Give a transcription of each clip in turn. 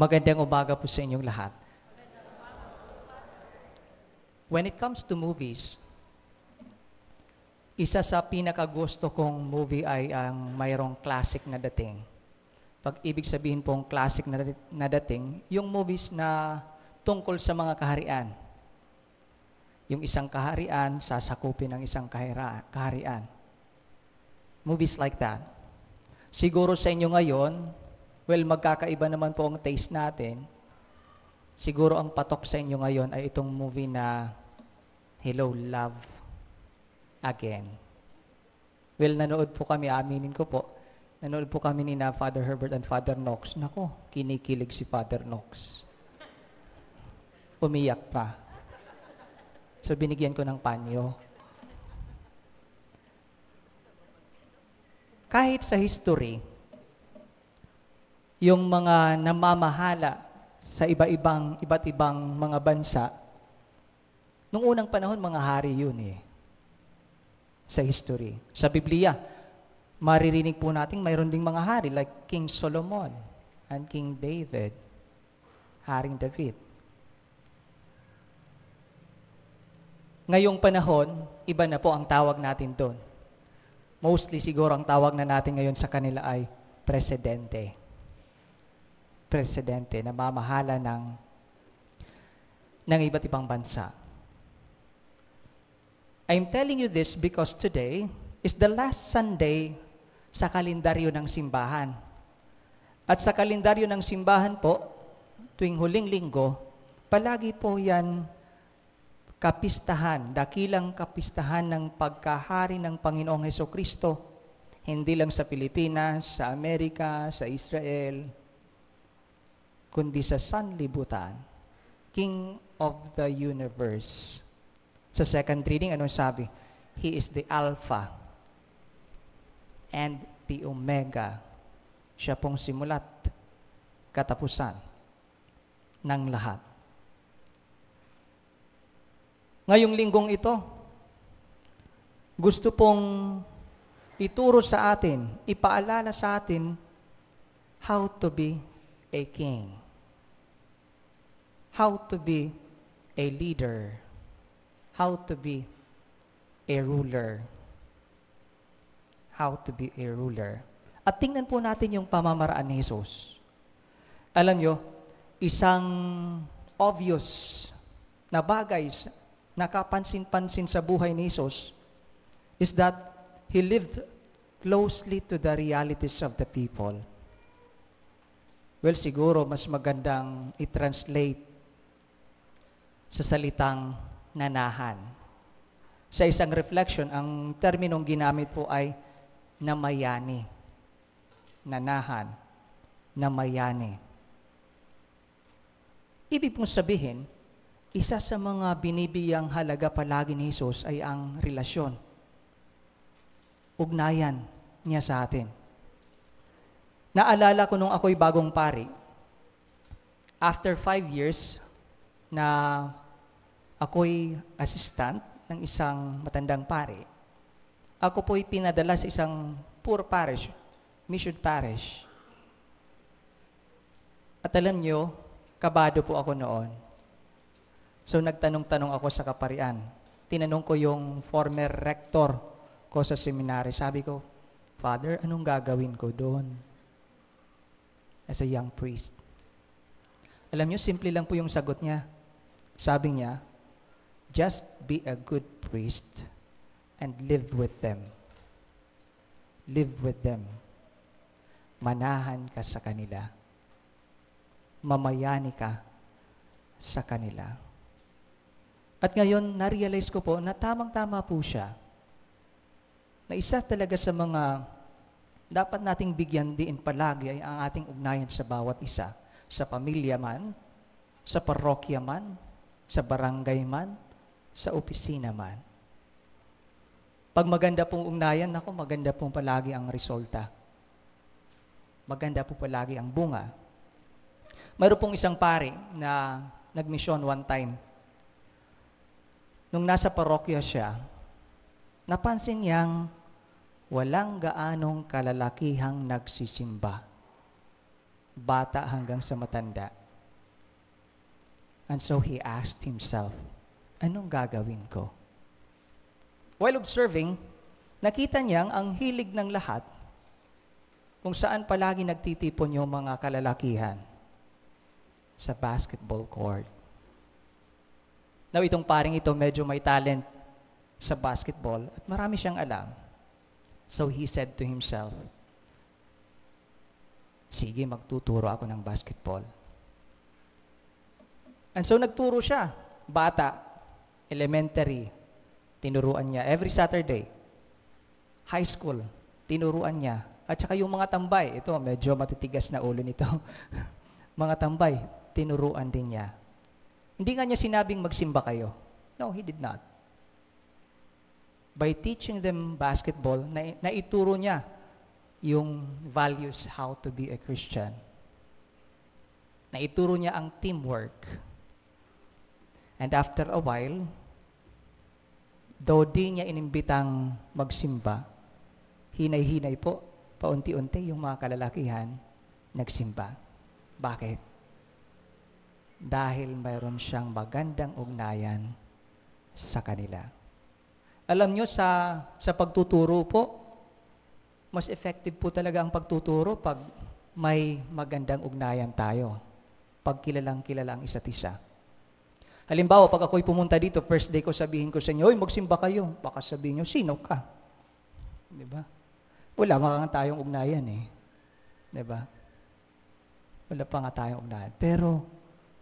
Magandang umaga po sa inyong lahat. When it comes to movies, isa sa pinakagusto kong movie ay ang mayroong classic na dating. Pag ibig sabihin pong classic na dating, yung movies na tungkol sa mga kaharian. Yung isang kaharian, sasakupin ng isang kaharian. Movies like that. Siguro sa inyo ngayon, well, magkakaiba naman po ang taste natin. Siguro ang patok sa inyo ngayon ay itong movie na Hello, Love Again. Well, nanood po kami, aminin ko po, nanood po kami ni na Father Herbert and Father Knox. Nako, kinikilig si Father Knox. Umiyak pa. So, binigyan ko ng panyo. Kahit sa history, yung mga namamahala sa iba't ibang mga bansa, nung unang panahon, mga hari yun sa history. Sa Biblia, maririnig po natin mayroon ding mga hari like King Solomon and King David, Haring David. Ngayong panahon, iba na po ang tawag natin doon. Mostly siguro ang tawag na natin ngayon sa kanila ay presidente. Presidente na mamahala ng iba't ibang bansa. I'm telling you this because today is the last Sunday sa kalendaryo ng simbahan. At sa kalendaryo ng simbahan po, tuwing huling linggo, palagi po yan kapistahan, dakilang kapistahan ng pagkahari ng Panginoong Hesukristo. Hindi lang sa Pilipinas, sa Amerika, sa Israel, kundi sa sanlibutan, King of the universe. Sa second reading, anong sabi? He is the Alpha and the Omega. Siya pong simulat, katapusan ng lahat. Ngayong linggong ito, gusto pong ituro sa atin, ipaalala sa atin how to be a king. How to be a leader. How to be a ruler. How to be a ruler. At tingnan po natin yung pamamaraan ni Jesus. Alam nyo, isang obvious na bagay nakapansin-pansin sa buhay ni Jesus is that He lived closely to the realities of the people. Well, siguro mas magandang i-translate sa salitang nanahan. Sa isang reflection, ang terminong ginamit po ay namayani. Nanahan, namayani. Ibig pong sabihin, isa sa mga binibiyang halaga palagi ni Jesus ay ang relasyon. Ugnayan niya sa atin. Naalala ko nung ako'y bagong pari, after 5 years na ako'y assistant ng isang matandang pari, ako po'y pinadala sa isang poor parish, mission parish. At alam nyo, kabado po ako noon. So nagtanong-tanong ako sa kaparian. Tinanong ko yung former rector ko sa seminary. Sabi ko, Father, anong gagawin ko doon? As a young priest. Alam nyo, simple lang po yung sagot niya. Sabi niya, just be a good priest and live with them. Live with them. Manahan ka sa kanila. Mamayani ka sa kanila. At ngayon, na-realize ko po na tamang-tama po siya. Na isa talaga sa mga dapat nating bigyan din palagi ay ang ating ugnayan sa bawat isa. Sa pamilya man, sa parokya man, sa barangay man, sa opisina man. Pag maganda pong ugnayan, ako, maganda pong palagi ang resulta. Maganda po palagi ang bunga. Mayroon pong isang pari na nagmisyon one time. Nung nasa parokya siya, napansin niyang walang gaanong kalalakihang nagsisimba. bata hanggang sa matanda. And so he asked himself, anong gagawin ko? While observing, nakita niyang ang hilig ng lahat kung saan palagi nagtitipon yung mga kalalakihan sa basketball court. Now, itong paring ito medyo may talent sa basketball at marami siyang alam. So he said to himself, sige, magtuturo ako ng basketball. And so nagturo siya, bata, elementary, tinuruan niya every Saturday. High school, tinuruan niya. At saka yung mga tambay, ito medyo matitigas na ulo nito. Mga tambay, tinuruan din niya. Hindi nga niya sinabing magsimba kayo. No, he did not. By teaching them basketball, naituro niya yung values how to be a Christian. Naituro niya ang teamwork. And after a while, though di niya inimbitang magsimba, hinay-hinay po, paunti-unti yung mga kalalakihan nagsimba. Bakit? Dahil mayroon siyang magandang ugnayan sa kanila. Alam nyo, sa pagtuturo po, mas effective po talaga ang pagtuturo pag may magandang ugnayan tayo. Pag kilalang-kilala ang isa't isa. Halimbawa, pag ako'y pumunta dito, first day ko sabihin ko sa inyo, magsimba kayo. Baka sabihin nyo, sino ka? Diba? Wala nga tayong ugnayan eh. Diba? Wala pa nga tayong ugnayan. Pero,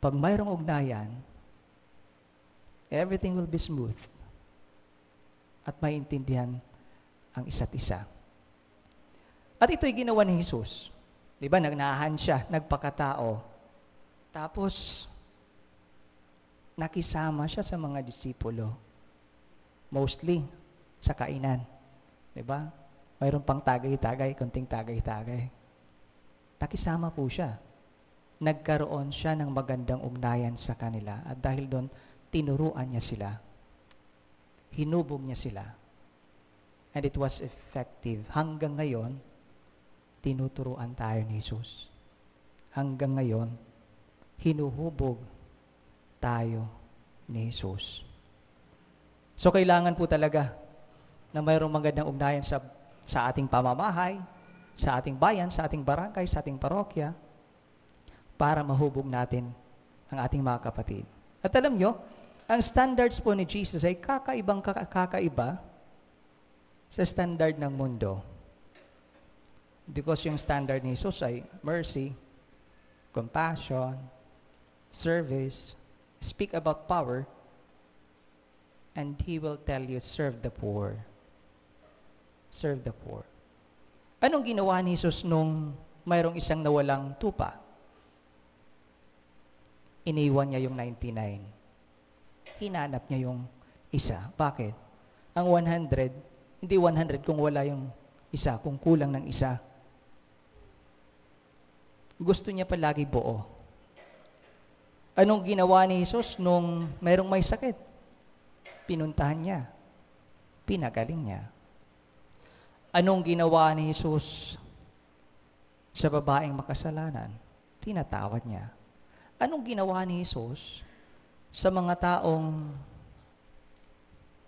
pag mayroong ugnayan, everything will be smooth. At maintindihan ang isa't isa. At ito'y ginawa ni Jesus. Di ba, nagnahan siya, nagpakatao. Tapos, nakisama siya sa mga disipulo. Mostly, sa kainan. Di ba? Mayroon pang tagay-tagay, konting tagay-tagay. Nakisama po siya. Nagkaroon siya ng magandang ugnayan sa kanila. At dahil doon, tinuruan niya sila. Hinubog niya sila. And it was effective. Hanggang ngayon, tinuturuan tayo ni Jesus. Hanggang ngayon, hinuhubog tayo ni Jesus. So, kailangan po talaga na mayroong magandang ugnayan sa ating pamamahay, sa ating bayan, sa ating barangay, sa ating parokya, para mahubog natin ang ating mga kapatid. At alam nyo, ang standards po ni Jesus ay kakaiba sa standard ng mundo. Because yung standard ni Jesus ay mercy, compassion, service, speak about power, and He will tell you, serve the poor. Serve the poor. Anong ginawa ni Jesus nung mayroong isang nawalang tupa? Iniwan niya yung 99. Hinanap niya yung isa. Bakit? Ang 100, hindi 100 kung wala yung isa, kung kulang ng isa. Gusto niya palagi buo. Anong ginawa ni Jesus nung mayroong may sakit? Pinuntahan niya. Pinagaling niya. Anong ginawa ni Jesus sa babaeng makasalanan? Tinatawad niya. Anong ginawa ni Jesus sa mga taong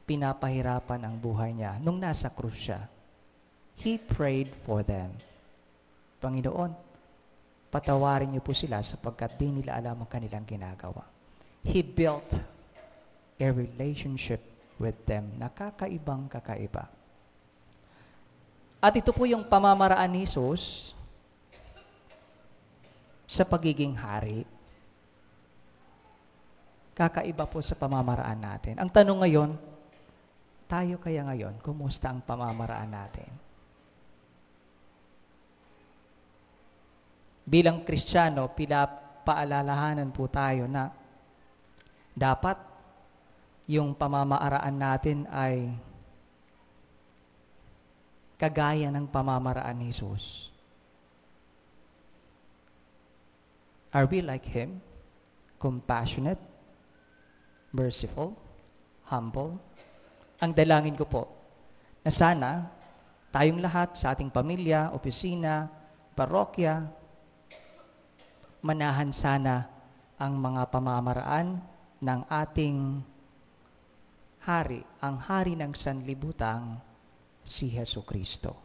pinapahirapan ang buhay niya nung nasa krus siya? He prayed for them. Panginoon, patawarin niyo po sila sapagkat di nila alam ang kanilang ginagawa. He built a relationship with them na kakaibang kakaiba. At ito po yung pamamaraan ni Jesus sa pagiging hari. Kakaiba po sa pamamaraan natin. Ang tanong ngayon, tayo kaya ngayon, kumusta ang pamamaraan natin? Bilang Kristiyano, paalalahanan po tayo na dapat yung pamamaraan natin ay kagaya ng pamamaraan ni Jesus. Are we like Him? Compassionate? Merciful? Humble? Ang dalangin ko po, na sana tayong lahat sa ating pamilya, opisina, parokya, manahan sana ang mga pamamaraan ng ating hari, ang hari ng sanlibutan, si Hesus Kristo.